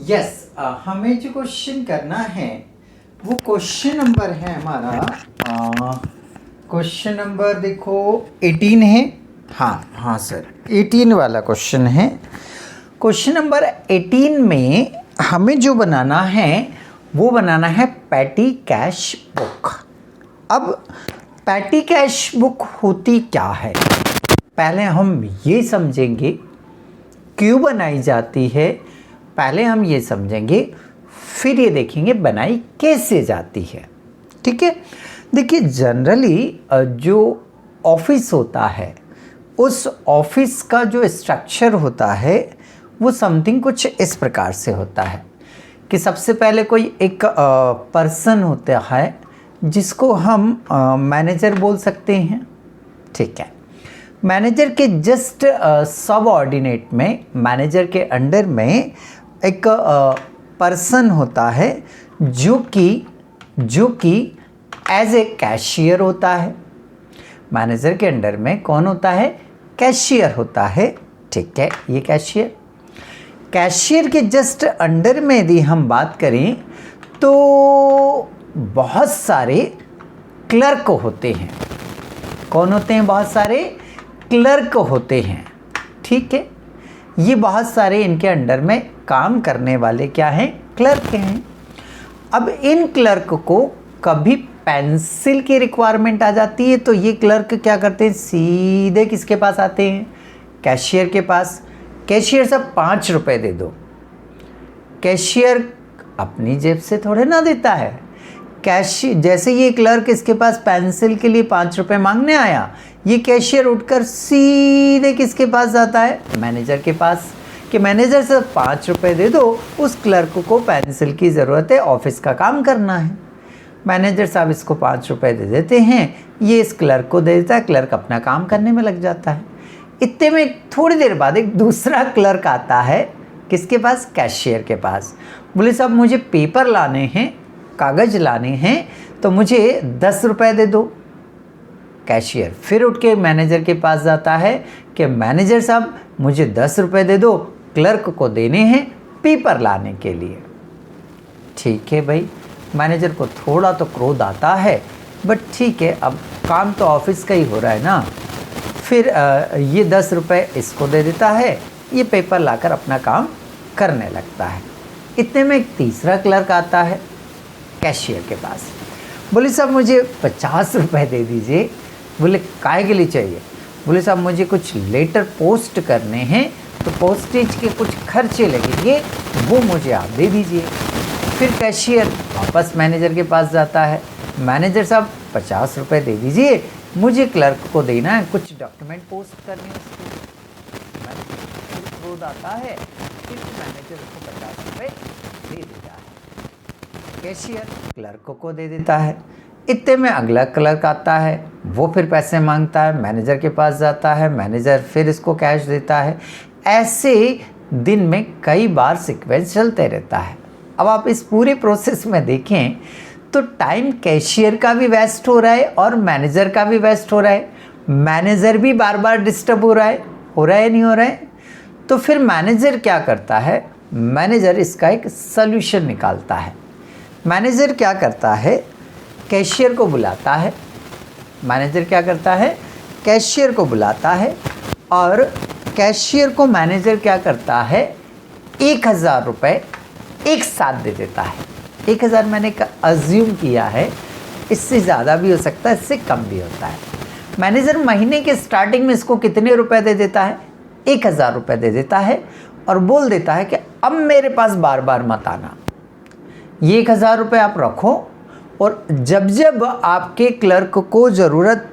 Yes हमें जो question करना है वो क्वेश्चन नंबर है हमारा, क्वेश्चन नंबर देखो 18 है। हाँ सर 18 वाला क्वेश्चन है। क्वेश्चन नंबर 18 में हमें जो बनाना है वो बनाना है पैटी कैश बुक। अब पैटी कैश बुक होती क्या है, पहले हम ये समझेंगे क्यों बनाई जाती है, पहले हम ये समझेंगे, फिर ये देखेंगे बनाई कैसे जाती है। ठीक है, देखिए जनरली जो ऑफिस होता है उस ऑफिस का जो स्ट्रक्चर होता है वो समथिंग कुछ इस प्रकार से होता है कि सबसे पहले कोई एक पर्सन होता है जिसको हम मैनेजर बोल सकते हैं। ठीक है, मैनेजर के जस्ट सब ऑर्डिनेट में, मैनेजर के अंडर में एक पर्सन होता है जो कि एज ए कैशियर होता है। मैनेजर के अंडर में कौन होता है, कैशियर होता है। ठीक है, ये कैशियर के जस्ट अंडर में यदि हम बात करें तो बहुत सारे क्लर्क होते हैं। कौन होते हैं, बहुत सारे क्लर्क होते हैं। ठीक है, ये बहुत सारे इनके अंडर में काम करने वाले क्या हैं, क्लर्क हैं। अब इन क्लर्क को कभी पेंसिल की रिक्वायरमेंट आ जाती है तो ये क्लर्क क्या करते हैं, सीधे किसके पास आते हैं, कैशियर के पास। कैशियर साहब 5 रुपये दे दो। कैशियर अपनी जेब से थोड़े ना देता है, कैशियर जैसे ये क्लर्क इसके पास पेंसिल के लिए 5 रुपये मांगने आया, ये कैशियर उठकर सीधे किसके पास जाता है, मैनेजर के पास, कि मैनेजर से 5 रुपये दे दो, उस क्लर्क को पेंसिल की ज़रूरत है, ऑफिस का काम करना है। मैनेजर साहब इसको 5 रुपये दे देते हैं, ये इस क्लर्क को दे देता है, क्लर्क अपना काम करने में लग जाता है। इतने में थोड़ी देर बाद एक दूसरा क्लर्क आता है, किसके पास, कैशियर के पास। बोले साहब मुझे पेपर लाने हैं, कागज़ लाने हैं, तो मुझे 10 रुपये दे दो। कैशियर फिर उठ के मैनेजर के पास जाता है कि मैनेजर साहब मुझे 10 रुपये दे दो, क्लर्क को देने हैं पेपर लाने के लिए। ठीक है भाई, मैनेजर को थोड़ा तो क्रोध आता है, बट ठीक है, अब काम तो ऑफिस का ही हो रहा है ना। फिर ये 10 रुपये इसको दे देता है, ये पेपर लाकर अपना काम करने लगता है। इतने में एक तीसरा क्लर्क आता है कैशियर के पास। बोले साहब मुझे 50 रुपये दे दीजिए। बोले काहे के लिए चाहिए। बोले साहब मुझे कुछ लेटर पोस्ट करने हैं तो पोस्टेज के कुछ खर्चे लगेंगे, वो मुझे आप दे दीजिए। फिर कैशियर वापस मैनेजर के पास जाता है, मैनेजर साहब 50 रुपये दे दीजिए, मुझे क्लर्क को देना है, कुछ डॉक्यूमेंट पोस्ट करने हैं। मैनेजर क्रोध आता है, फिर मैनेजर को 50 रुपये दे देता है, कैशियर क्लर्क को दे देता है। इतने में अगला क्लर्क आता है, वो फिर पैसे मांगता है, मैनेजर के पास जाता है, मैनेजर फिर इसको कैश देता है। ऐसे दिन में कई बार सीक्वेंस चलते रहता है। अब आप इस पूरे प्रोसेस में देखें तो टाइम कैशियर का भी वेस्ट हो रहा है और मैनेजर का भी वेस्ट हो रहा है। मैनेजर भी बार बार डिस्टर्ब हो रहा है नहीं हो रहा है। तो फिर मैनेजर क्या करता है, मैनेजर इसका एक सल्यूशन निकालता है। मैनेजर क्या करता है, कैशियर को बुलाता है। मैनेजर क्या करता है, कैशियर को बुलाता है और कैशियर को मैनेजर क्या करता है, 1000 रुपये एक साथ दे देता है। 1000 मैंने अज्यूम किया है, इससे ज़्यादा भी हो सकता है, इससे कम भी होता है। मैनेजर महीने के स्टार्टिंग में इसको कितने रुपए दे देता है, 1000 रुपये दे देता है और बोल देता है कि अब मेरे पास बार बार मत आना, ये 1000 रुपये आप रखो और जब जब आपके क्लर्क को ज़रूरत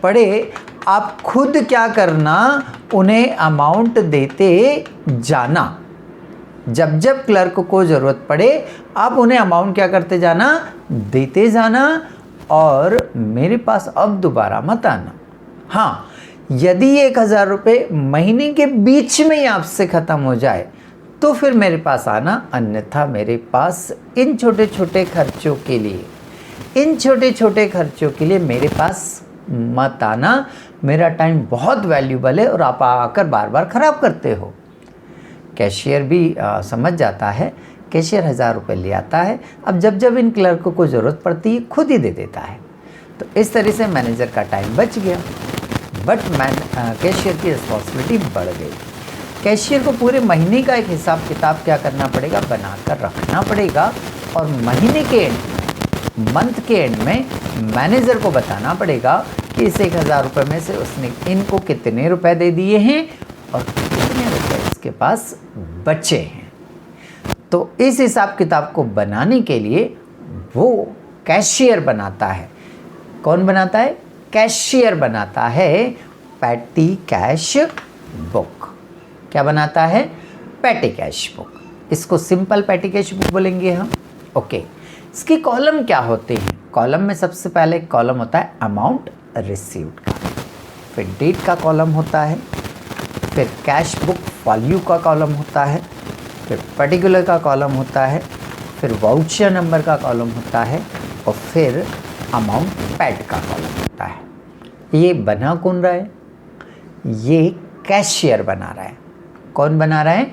पड़े आप खुद क्या करना, उन्हें अमाउंट देते जाना। जब जब क्लर्क को ज़रूरत पड़े आप उन्हें अमाउंट क्या करते जाना, देते जाना और मेरे पास अब दोबारा मत आना। हाँ, यदि ये 1000 रुपये महीने के बीच में ही आपसे ख़त्म हो जाए तो फिर मेरे पास आना, अन्यथा मेरे पास इन छोटे छोटे खर्चों के लिए मेरे पास मत आना। मेरा टाइम बहुत वैल्यूबल है और आप आकर बार बार ख़राब करते हो। कैशियर भी समझ जाता है। कैशियर 1000 रुपये ले आता है। अब जब जब इन क्लर्कों को ज़रूरत पड़ती है खुद ही दे देता है। तो इस तरह से मैनेजर का टाइम बच गया, बट कैशियर की रिस्पॉन्सिबिलिटी बढ़ गई। कैशियर को पूरे महीने का एक हिसाब किताब क्या करना पड़ेगा, बनाकर रखना पड़ेगा, और महीने के एंड, मंथ के एंड में मैनेजर को बताना पड़ेगा कि इस 1000 रुपये में से उसने इनको कितने रुपए दे दिए हैं और कितने रुपए इसके पास बचे हैं। तो इस हिसाब किताब को बनाने के लिए वो कैशियर बनाता है। कौन बनाता है? कैशियर बनाता है पैटी कैश बुक। क्या बनाता है? Petty cash book. इसको सिंपल पैटी कैश बुक बोलेंगे हम। ओके, इसकी कॉलम क्या होते हैं? कॉलम में सबसे पहले कॉलम होता है अमाउंट रिसीव्ड का, फिर डेट का कॉलम होता है, फिर कैश बुक वैल्यू का कॉलम होता है, फिर पर्टिकुलर का कॉलम होता है, फिर वाउचर नंबर का कॉलम होता है, और फिर अमाउंट पेड का कॉलम होता है। ये बना कौन रहा है? ये कैशियर बना रहा है। कौन बना रहा है?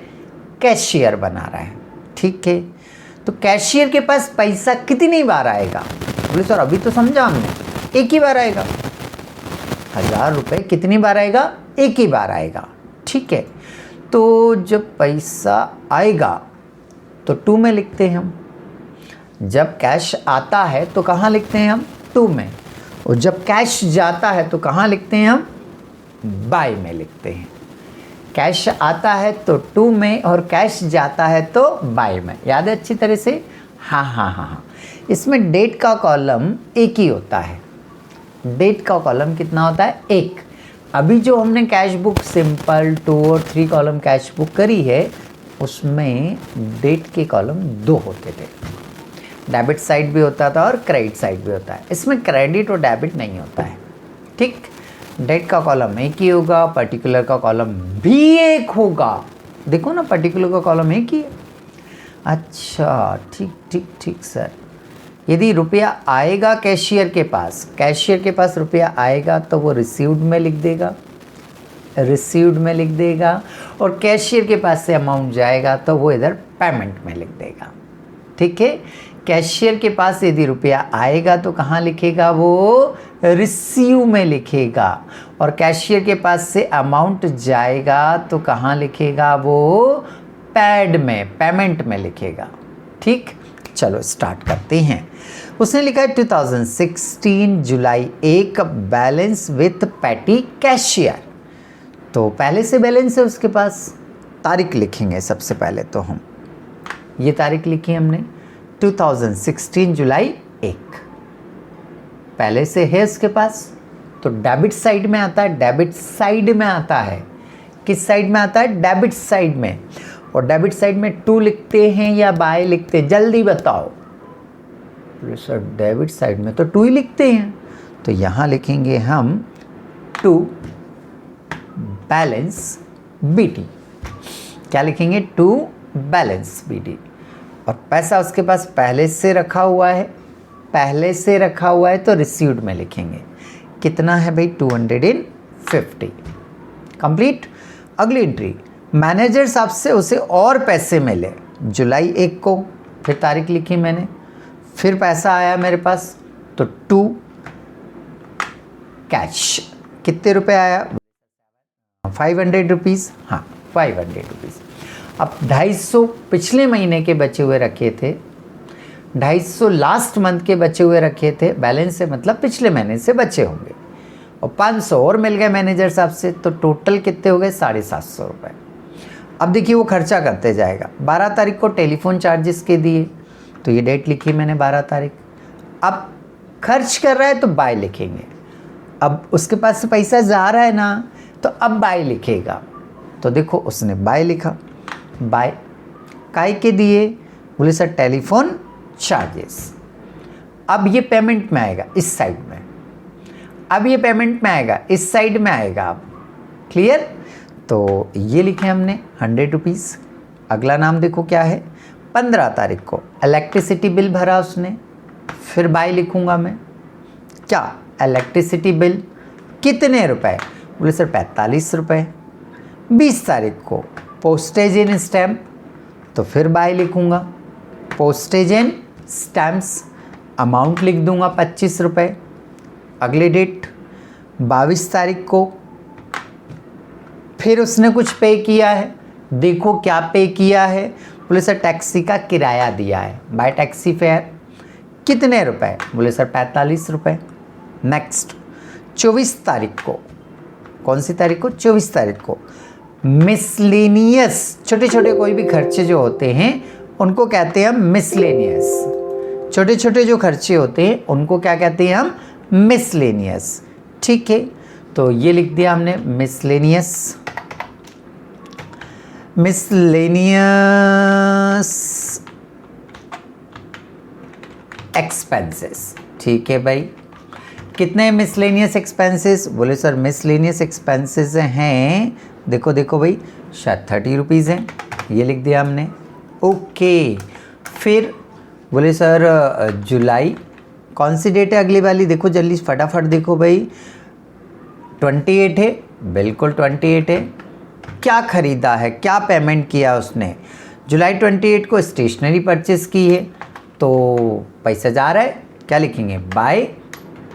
कैशियर बना रहा है। ठीक है, तो कैशियर के पास पैसा कितनी बार आएगा? बोले सर अभी तो समझा हमने, एक ही बार आएगा। 1000 रुपये कितनी बार आएगा? एक ही बार आएगा। ठीक है, तो जब पैसा आएगा तो 2 में लिखते हैं हम। जब कैश आता है तो कहाँ लिखते हैं हम? 2 में। और जब कैश जाता है तो कहाँ लिखते हैं हम? बाय में लिखते हैं। कैश आता है तो 2 में और कैश जाता है तो बाय में। याद है अच्छी तरह से? हाँ हाँ हाँ हाँ। इसमें डेट का कॉलम एक ही होता है। डेट का कॉलम कितना होता है? 1। अभी जो हमने कैश बुक सिंपल 2 और 3 कॉलम कैश बुक करी है उसमें डेट के कॉलम 2 होते थे। डेबिट साइड भी होता था और क्रेडिट साइड भी होता है। इसमें क्रेडिट और डेबिट नहीं होता है। ठीक, डेट का कॉलम एक ही होगा, पर्टिकुलर का कॉलम भी एक होगा। देखो ना, पर्टिकुलर का कॉलम एक ही है। अच्छा, ठीक ठीक ठीक सर। यदि रुपया आएगा कैशियर के पास रुपया आएगा तो वो रिसीव्ड में लिख देगा, रिसीव्ड में लिख देगा, और कैशियर के पास से अमाउंट जाएगा तो वो इधर पेमेंट में लिख देगा। ठीक है, कैशियर के पास यदि रुपया आएगा तो कहाँ लिखेगा? वो रिसीव में लिखेगा, और कैशियर के पास से अमाउंट जाएगा तो कहाँ लिखेगा? वो पैड में, पेमेंट में लिखेगा। ठीक, चलो स्टार्ट करते हैं। उसने लिखा है 2016 जुलाई 1 बैलेंस विथ पैटी कैशियर। तो पहले से बैलेंस है उसके पास। तारीख लिखेंगे सबसे पहले तो हम, ये तारीख लिखी हमने 2016 जुलाई 1। पहले से है उसके पास, तो डेबिट साइड में आता है। डेबिट साइड में आता है। किस साइड में आता है? डेबिट साइड में। और डेबिट साइड में 2 लिखते हैं या बाय लिखते हैं? जल्दी बताओ। सर डेबिट साइड में तो 2 ही लिखते हैं, तो यहाँ लिखेंगे हम 2 बैलेंस बीटी। क्या लिखेंगे? 2 बैलेंस बीटी। और पैसा उसके पास पहले से रखा हुआ है, पहले से रखा हुआ है तो रिसीव्ड में लिखेंगे। कितना है भाई? 250। कंप्लीट। अगली एंट्री, मैनेजर साहब से उसे और पैसे मिले जुलाई 1 को। फिर तारीख लिखी मैंने, फिर पैसा आया मेरे पास तो 2 कैश। कितने रुपए आया? 500 रुपीज़। हाँ, 500 रुपीज़। अब 250 पिछले महीने के बचे हुए रखे थे, 250 लास्ट मंथ के बचे हुए रखे थे। बैलेंस से मतलब पिछले महीने से बचे होंगे, और 500 और मिल गए मैनेजर साहब से, तो टोटल कितने हो गए? 750 रुपये। अब देखिए वो खर्चा करते जाएगा। 12 तारीख को टेलीफोन चार्जेस के दिए, तो ये डेट लिखी मैंने 12 तारीख। अब खर्च कर रहा है तो बाय लिखेंगे। अब उसके पास से पैसा जा रहा है ना, तो अब बाय लिखेगा। तो देखो उसने बाय लिखा। बाय काय के दिए? बोले सर टेलीफोन चार्जेस। अब ये पेमेंट में आएगा इस साइड में, अब ये पेमेंट में आएगा इस साइड में आएगा। अब क्लियर? तो ये लिखे हमने 100 रुपीज़। अगला नाम देखो क्या है? 15 तारीख को इलेक्ट्रिसिटी बिल भरा उसने, फिर बाय लिखूंगा मैं। क्या? इलेक्ट्रिसिटी बिल कितने रुपए? बोले सर 45 रुपये। 20 तारीख को पोस्टेज एंड स्टैम्प, तो फिर बाय लिखूँगा। पोस्टेज एंड स्टैम्प्स अमाउंट लिख दूंगा 25 रुपये। अगली डेट 22 तारीख को फिर उसने कुछ पे किया है। देखो क्या पे किया है, बोले सर टैक्सी का किराया दिया है, बाय टैक्सी फेयर। कितने रुपए? बोले सर 45 रुपये। नेक्स्ट 24 तारीख को, कौन सी तारीख को? 24 तारीख को मिसलेनियस, छोटे छोटे कोई भी खर्चे जो होते हैं उनको कहते हैं हम मिसलेनियस। छोटे छोटे जो खर्चे होते हैं उनको क्या कहते हैं हम? मिसलेनियस। ठीक है, तो ये लिख दिया हमने मिसलेनियस। Miscellaneous expenses. ठीक है भाई, कितने मिसलेनियस एक्सपेंसेस? बोले सर मिसलेनियस एक्सपेंसेस हैं, देखो देखो भाई, शायद 30 रुपीज़ हैं, ये लिख दिया हमने। ओके, फिर बोले सर जुलाई, कौन सी डेट है अगली वाली? देखो जल्दी फटाफट देखो भाई, 28 है, बिल्कुल 28 है। क्या खरीदा है, क्या पेमेंट किया उसने? जुलाई 28 को स्टेशनरी परचेस की है, तो पैसा जा रहा है, क्या लिखेंगे? Buy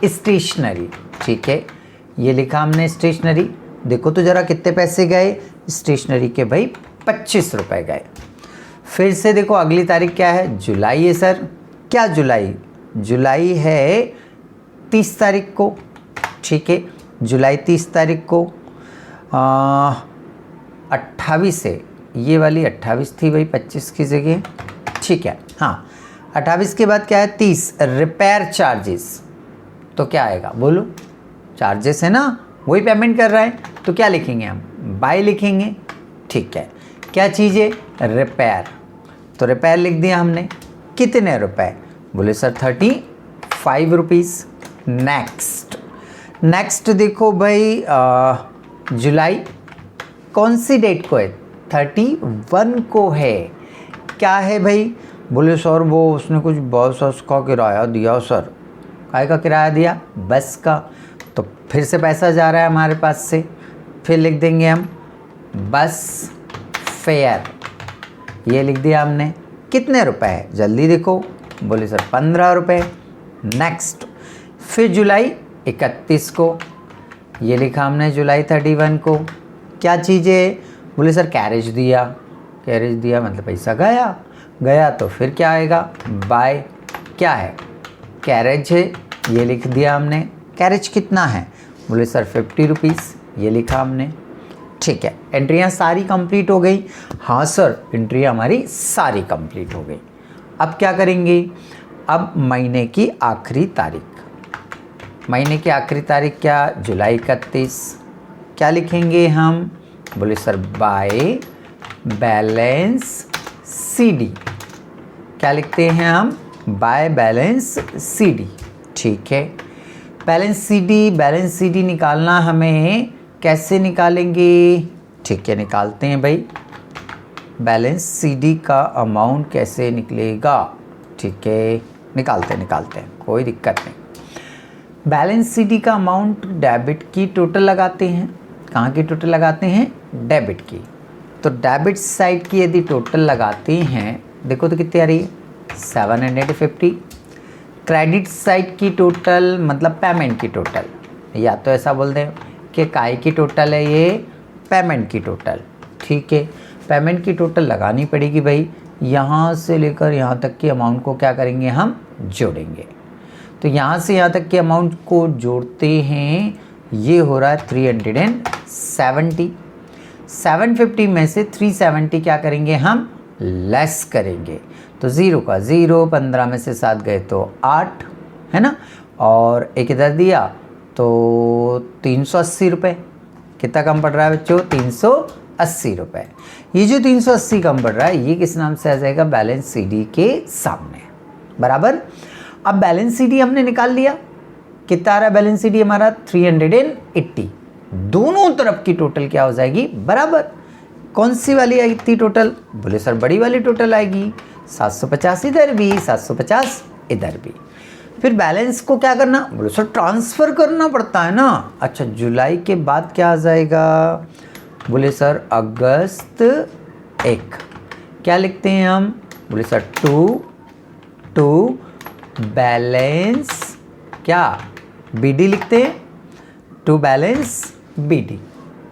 stationery. ठीक है, ये लिखा हमने स्टेशनरी। देखो तो ज़रा कितने पैसे गए स्टेशनरी के भाई? 25 रुपये गए। फिर से देखो अगली तारीख क्या है? जुलाई है सर। क्या जुलाई? जुलाई है 30 तारीख को। ठीक है, जुलाई 30 तारीख को 28 है, ये वाली 28 थी भाई 25 की जगह। ठीक है, हाँ 28 के बाद क्या है? 30 रिपेयर चार्जेस। तो क्या आएगा बोलो? चार्जेस है ना, वही पेमेंट कर रहा है, तो क्या लिखेंगे हम? बाय लिखेंगे। ठीक है, क्या चीज़ है? रिपेयर। तो रिपेयर लिख दिया हमने। कितने रुपए? बोले सर 35 रुपीज़। नेक्स्ट देखो भाई जुलाई कौन सी डेट को है? 31 को है। क्या है भाई? बोले सर वो उसने कुछ बस का किराया दिया सर। काय का किराया दिया? बस का। तो फिर से पैसा जा रहा है हमारे पास से, फिर लिख देंगे हम बस फेयर, ये लिख दिया हमने। कितने रुपए है? जल्दी देखो। बोले सर 15 रुपये। नेक्स्ट फिर जुलाई 31 को, ये लिखा हमने जुलाई 31 को। क्या चीज़ है? बोले सर कैरेज दिया। कैरेज दिया मतलब पैसा गया तो फिर क्या आएगा? बाय क्या है? कैरेज है, ये लिख दिया हमने। कैरेज कितना है? बोले सर 50 रुपीज़, ये लिखा हमने। ठीक है, एंट्रियाँ सारी कंप्लीट हो गई। हाँ सर, एंट्री हमारी सारी कंप्लीट हो गई। अब क्या करेंगे? अब महीने की आखिरी तारीख। महीने की आखिरी तारीख क्या? जुलाई 31। क्या लिखेंगे हम? बोले सर बाय बैलेंस सीडी। क्या लिखते हैं हम? By balance CD. ठीक है, बैलेंस सीडी निकालना हमें, कैसे निकालेंगे? ठीक है, निकालते हैं भाई। बैलेंस सीडी का अमाउंट कैसे निकलेगा? ठीक है, निकालते हैं, कोई दिक्कत नहीं। बैलेंस सीडी का अमाउंट डेबिट की टोटल लगाते हैं। कहाँ की टोटल लगाते हैं? डेबिट की। तो डेबिट साइड की यदि टोटल लगाते हैं, देखो तो कितनी आ रही है? 750। क्रेडिट साइड की टोटल मतलब पेमेंट की टोटल, या तो ऐसा बोल दें कि काय की टोटल है ये? पेमेंट की टोटल। ठीक है, पेमेंट की टोटल लगानी पड़ेगी भाई। यहाँ से लेकर यहाँ तक की अमाउंट को क्या करेंगे? हम जोड़ेंगे। तो यहाँ से यहाँ तक के अमाउंट को जोड़ते हैं, ये हो रहा है 370। 750 में से 370 क्या करेंगे हम? लेस करेंगे। तो 0 का 0, 15 में से 7 गए तो 8, है ना, और एक इधर दिया तो 380 रुपये। कितना कम पड़ रहा है बच्चों? 380 रुपये। ये जो 380 कम पड़ रहा है, ये किस नाम से आ जाएगा? बैलेंस सीडी के सामने, बराबर। अब बैलेंस सीडी हमने निकाल लिया। कितना आ रहा है बैलेंस सीडी हमारा? 380। दोनों तरफ की टोटल क्या हो जाएगी? बराबर। कौन सी वाली आई थी टोटल? बोले सर बड़ी वाली टोटल आएगी। 750 इधर भी, 750 इधर भी। फिर बैलेंस को क्या करना? बोले सर ट्रांसफ़र करना पड़ता है ना। अच्छा, जुलाई के बाद क्या आ जाएगा? बोले सर अगस्त 1, क्या लिखते हैं हम? बोले सर टू बैलेंस क्या BD लिखते हैं, टू बैलेंस BD।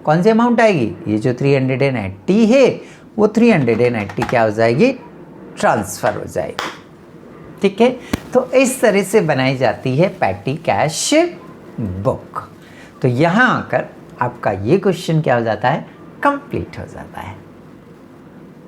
कौन सी अमाउंट आएगी? ये जो 380 है वो 380 क्या हो जाएगी? ट्रांसफ़र हो जाएगी। ठीक है, तो इस तरह से बनाई जाती है पैटी कैश बुक। तो यहाँ आकर आपका ये क्वेश्चन क्या हो जाता है? कंप्लीट हो जाता है।